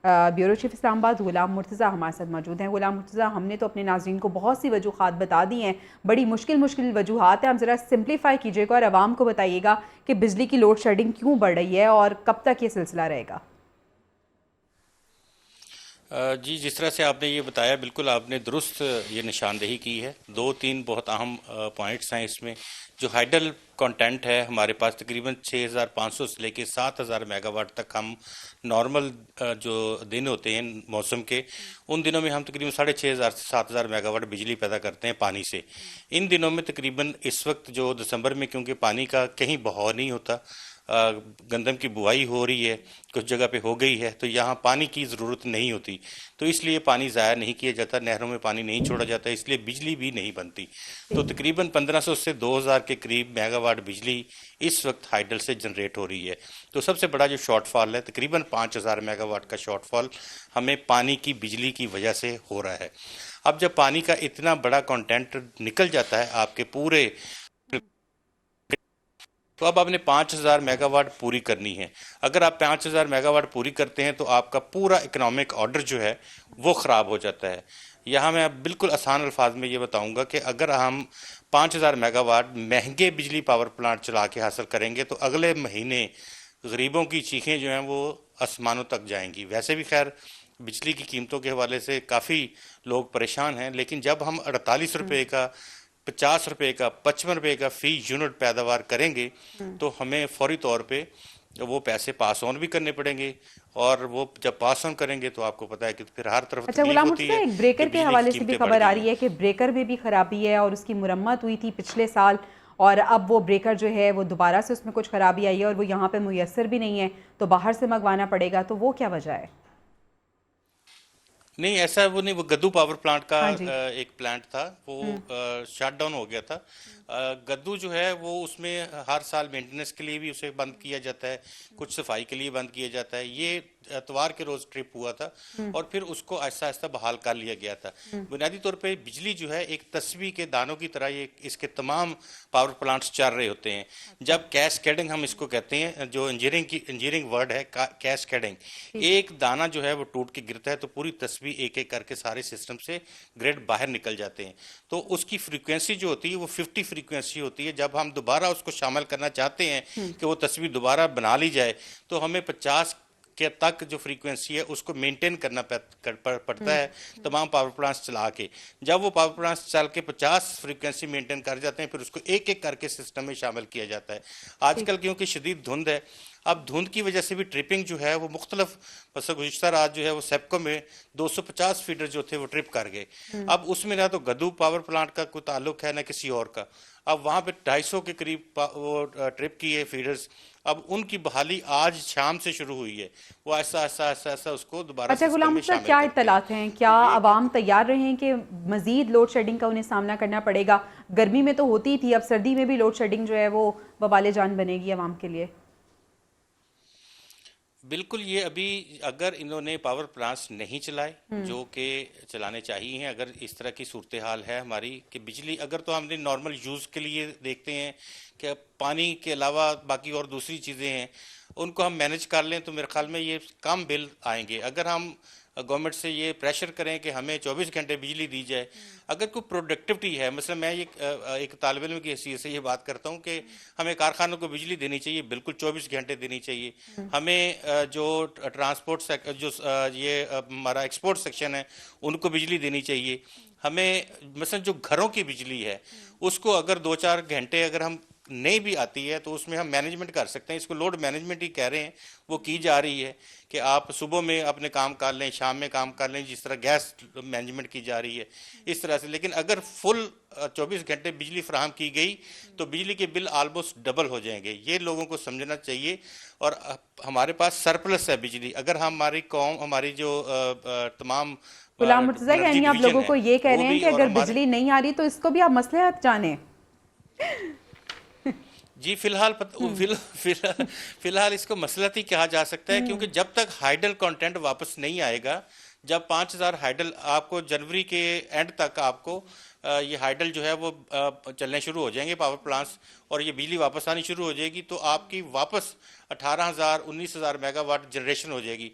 Bureau chief Islamabad गुलाम मुर्तज़ा हमारे साथ मौजूद हैं। गुलाम मुर्तज़ा, हमने तो अपने नाज़रीन को बहुत सी वजूहात बता दी हैं, बड़ी मुश्किल वजूहात हैं। हम ज़रा सिंप्लीफाई कीजिएगा और आवाम को बताइएगा कि बिजली की लोड शेडिंग क्यों बढ़ रही है और कब तक ये सिलसिला रहेगा। जी, जिस तरह से आपने ये बताया, बिल्कुल आपने दुरुस्त ये निशानदेही की है। दो तीन बहुत अहम पॉइंट्स हैं इसमें। जो हाइडल कंटेंट है हमारे पास तकरीबन 6500 से लेके 7000 मेगावाट तक हम नॉर्मल जो दिन होते हैं मौसम के, उन दिनों में हम तकरीबन 6500 से 7000 मेगावाट बिजली पैदा करते हैं पानी से। इन दिनों में तकरीबन इस वक्त जो दिसंबर में, क्योंकि पानी का कहीं बहाव नहीं होता, गंदम की बुआई हो रही है, कुछ जगह पे हो गई है, तो यहाँ पानी की ज़रूरत नहीं होती, तो इसलिए पानी ज़ाया नहीं किया जाता, नहरों में पानी नहीं छोड़ा जाता, इसलिए बिजली भी नहीं बनती। तो तकरीबन 1500 से 2000 के करीब मेगावाट बिजली इस वक्त हाइडल से जनरेट हो रही है। तो सबसे बड़ा जो शॉर्टफॉल है, तकरीबन 5000 मेगावाट का शॉर्टफॉल हमें पानी की बिजली की वजह से हो रहा है। अब जब पानी का इतना बड़ा कंटेंट निकल जाता है आपके पूरे, तो अब आपने 5000 मेगावाट पूरी करनी है। अगर आप 5000 मेगावाट पूरी करते हैं तो आपका पूरा इकोनॉमिक ऑर्डर जो है वो ख़राब हो जाता है। यहाँ मैं बिल्कुल आसान अल्फाज में ये बताऊंगा कि अगर हम 5000 मेगावाट महंगे बिजली पावर प्लांट चला के हासिल करेंगे तो अगले महीने गरीबों की चीखें जो हैं वो आसमानों तक जाएंगी। वैसे भी खैर बिजली की कीमतों के हवाले से काफ़ी लोग परेशान हैं, लेकिन जब हम 48 रुपये का, 50 रुपये का, 55 रुपये का फी यूनिट पैदावार करेंगे तो हमें फौरी तौर पे वो पैसे पास ऑन भी करने पड़ेंगे, और वो जब पास ऑन करेंगे तो आपको पता है कि फिर हर तरफ अच्छा तकलीफ गुलाम होती मुर्तज़ा, है एक कि ब्रेकर के बिजली की हवाले से भी कीमतें बढ़ खबर आ गई रही हैं। है कि ब्रेकर में भी खराबी है और उसकी मुरम्मत हुई थी पिछले साल, और अब वो ब्रेकर जो है वो दोबारा से उसमें कुछ खराबी आई है और वो यहाँ पे मुयस्सर भी नहीं है, तो बाहर से मंगवाना पड़ेगा। तो वो क्या वजह है? नहीं, ऐसा वो नहीं, वो गद्दू पावर प्लांट का हाँ जी। एक प्लांट था, वो शट डाउन हो गया था। गद्दू जो है वो उसमें हर साल मेंटेनेंस के लिए भी उसे बंद किया जाता है, कुछ सफाई के लिए बंद किया जाता है। ये एतवार के रोज ट्रिप हुआ था और फिर उसको आहिस्ता आहिस्ता बहाल कर लिया गया था। बुनियादी तौर पे बिजली जो है एक तस्बीह के दानों की तरह ये इसके तमाम पावर प्लांट्स चल रहे होते हैं। जब कैस्केडिंग हम इसको कहते हैं, जो इंजीनियरिंग वर्ड है कैस्केडिंग, एक दाना जो है वो टूट के गिरता है तो पूरी तस्बीह एक एक करके सारे सिस्टम से ग्रेड बाहर निकल जाते हैं। तो उसकी फ्रीक्वेंसी जो होती है वो 50 फ्रीक्वेंसी होती है। जब हम दोबारा उसको शामिल करना चाहते हैं कि वो तस्वीर दोबारा बना ली जाए तो हमें 50 के तक जो फ्रीक्वेंसी है उसको मेंटेन करना पड़ता है तमाम पावर प्लांट्स चला के। जब वो पावर प्लांट्स चल के 50 फ्रीक्वेंसी मेंटेन कर जाते हैं फिर उसको एक एक करके सिस्टम में शामिल किया जाता है। आजकल क्योंकि शदीद धुंध है, अब धुंध की वजह से भी ट्रिपिंग जो है वो मुख्तलफ, बस गुज़िश्ता रात जो है वो सेप्को में 250 फीडर जो थे वो ट्रिप कर गए। अब उसमें ना तो गद्दू पावर प्लांट का कोई ताल्लुक है ना किसी और का। अब वहाँ पे 250 के करीब वो ट्रिप किए फीडर्स। अब उनकी बहाली आज शाम से शुरू हुई है, वो ऐसा ऐसा ऐसा ऐसा उसको दोबारा अच्छा सिस्टम गुलाम में मुर्तज़ा, शामिल क्या करते हैं। इत्तलात हैं? तो क्या ये आवाम तैयार रहें कि मजीद लोड शेडिंग का उन्हें सामना करना पड़ेगा? गर्मी में तो होती थी, अब सर्दी में भी लोड शेडिंग जो है वो वबाले जान बनेगी आवाम के लिए। बिल्कुल, ये अभी अगर इन्होंने पावर प्लांट्स नहीं चलाए जो कि चलाने चाहिए हैं, अगर इस तरह की सूरत हाल है हमारी कि बिजली अगर तो हमने नॉर्मल यूज़ के लिए देखते हैं कि पानी के अलावा बाकी और दूसरी चीज़ें हैं उनको हम मैनेज कर लें तो मेरे ख्याल में ये कम बिल आएंगे। अगर हम गवर्नमेंट से ये प्रेशर करें कि हमें 24 घंटे बिजली दी जाए, अगर कोई प्रोडक्टिविटी है, मतलब मैं ये एक तालिब इल्म की हैसियत से ये बात करता हूँ कि हमें कारखानों को बिजली देनी चाहिए, बिल्कुल 24 घंटे देनी चाहिए। हमें जो ट्रांसपोर्ट जो ये हमारा एक्सपोर्ट सेक्शन है उनको बिजली देनी चाहिए। हमें मसलन जो घरों की बिजली है उसको अगर 2-4 घंटे अगर हम नहीं भी आती है तो उसमें हम मैनेजमेंट कर सकते हैं, इसको लोड मैनेजमेंट ही कह रहे हैं, वो की जा रही है कि आप सुबह में अपने काम कर लें, शाम में काम कर लें, जिस तरह गैस मैनेजमेंट की जा रही है इस तरह से। लेकिन अगर फुल 24 घंटे बिजली फराहम की गई तो बिजली के बिल आलमोस्ट डबल हो जाएंगे, ये लोगों को समझना चाहिए। और हमारे पास सरप्लस है बिजली, अगर हमारी कौम, हमारी जो तमाम गुलाम मुर्तज़ा, एनर्जी यानी आप डिवीजन लोगों है को ये कह वो रहे हैं भी, कि और अगर हमारे, बिजली नहीं आ रही तो इसको भी आप मसलहत जाने। जी फिलहाल फिलहाल इसको मसलत ही कहा जा सकता है, क्योंकि जब तक हाइडल कंटेंट वापस नहीं आएगा जब 5000 हाइडल आपको जनवरी के एंड तक आपको ये हाइडल जो है वो चलने शुरू हो जाएंगे पावर प्लांट्स, और ये बिजली वापस आनी शुरू हो जाएगी, तो आपकी वापस 18,000 19,000 मेगावाट जनरेशन हो जाएगी।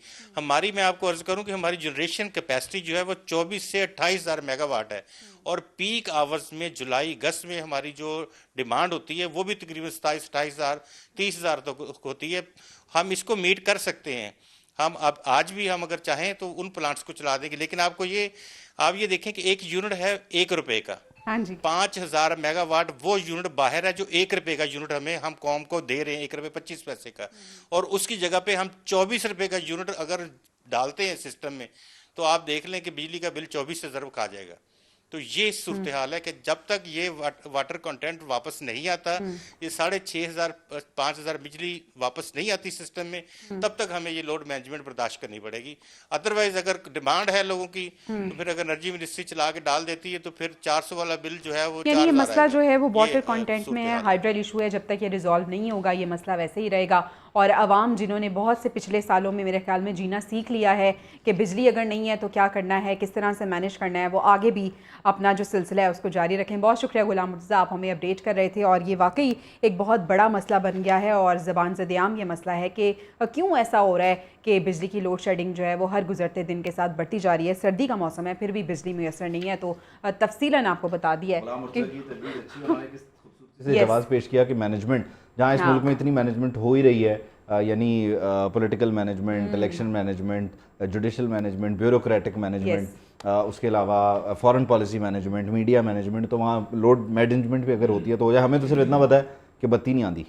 मैं आपको अर्ज करूं कि हमारी जनरेशन कैपेसिटी जो है वो 24 से 28,000 मेगावाट है, और पीक आवर्स में जुलाई अगस्त में हमारी जो डिमांड होती है वो भी तकरीबन 27,000 30,000 तक होती है। हम इसको मीट कर सकते हैं। हम अब आज भी हम अगर चाहें तो उन प्लांट्स को चला देंगे, लेकिन आप ये देखें कि एक यूनिट है 1 रुपए का। हाँ जी। 5,000 मेगावाट वो यूनिट बाहर है जो 1 रुपए का यूनिट हम कॉम को दे रहे हैं, 1 रुपए 25 पैसे का, और उसकी जगह पे हम 24 रुपए का यूनिट अगर डालते हैं सिस्टम में, तो आप देख लें कि बिजली का बिल 24,000 खा जाएगा। तो ये सूरत हाल है कि जब तक ये वाटर कंटेंट वापस नहीं आता, ये 6,500 5,000 बिजली वापस नहीं आती सिस्टम में, तब तक हमें ये लोड मैनेजमेंट बर्दाश्त करनी पड़ेगी। अदरवाइज अगर डिमांड है लोगों की, तो फिर अगर एनर्जी मिनिस्ट्री चला के डाल देती है तो फिर 400 वाला बिल जो है वो यानी ये 4,000 मसला जो है वो वाटर ये, कंटेंट में है, सूरत-ए-हाल। हाइड्रल इशू है। जब तक ये रिजॉल्व नहीं होगा ये मसला वैसे ही रहेगा, और आवाम जिन्होंने बहुत से पिछले सालों में मेरे ख्याल में जीना सीख लिया है कि बिजली अगर नहीं है तो क्या करना है, किस तरह से मैनेज करना है, वो आगे भी अपना जो सिलसिला है उसको जारी रखें। बहुत शुक्रिया गुलाम मुर्तज़ा, आप हमें अपडेट कर रहे थे, और ये वाकई एक बहुत बड़ा मसला बन गया है और ज़बान ज़द-ए-आम ये मसला है कि क्यों ऐसा हो रहा है कि बिजली की लोड शेडिंग जो है वो हर गुजरते दिन के साथ बढ़ती जा रही है। सर्दी का मौसम है फिर भी बिजली मैसर नहीं है, तो तफसीलन आपको बता दिया है कि से जवाब पेश किया कि मैनेजमेंट जहाँ इस मुल्क में इतनी मैनेजमेंट हो ही रही है, यानी political management, election management, judicial management, bureaucratic management, उसके अलावा foreign policy management, media management, तो वहाँ लोड मैनेजमेंट भी अगर होती है तो हो जाए। हमें तो सिर्फ इतना पता है कि बत्ती नहीं आती।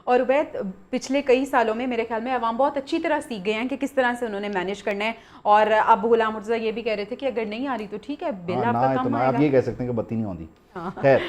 और उबैद, पिछले कई सालों में मेरे ख्याल में अवाम बहुत अच्छी तरह सीख गए हैं कि किस तरह से उन्होंने मैनेज करना है, और अब गुलाम मुर्तज़ा ये भी कह रहे थे कि अगर नहीं आ रही तो ठीक है, बिल आपका कम आएगा। आप ये कह सकते हैं कि बत्ती नहीं आती। खैर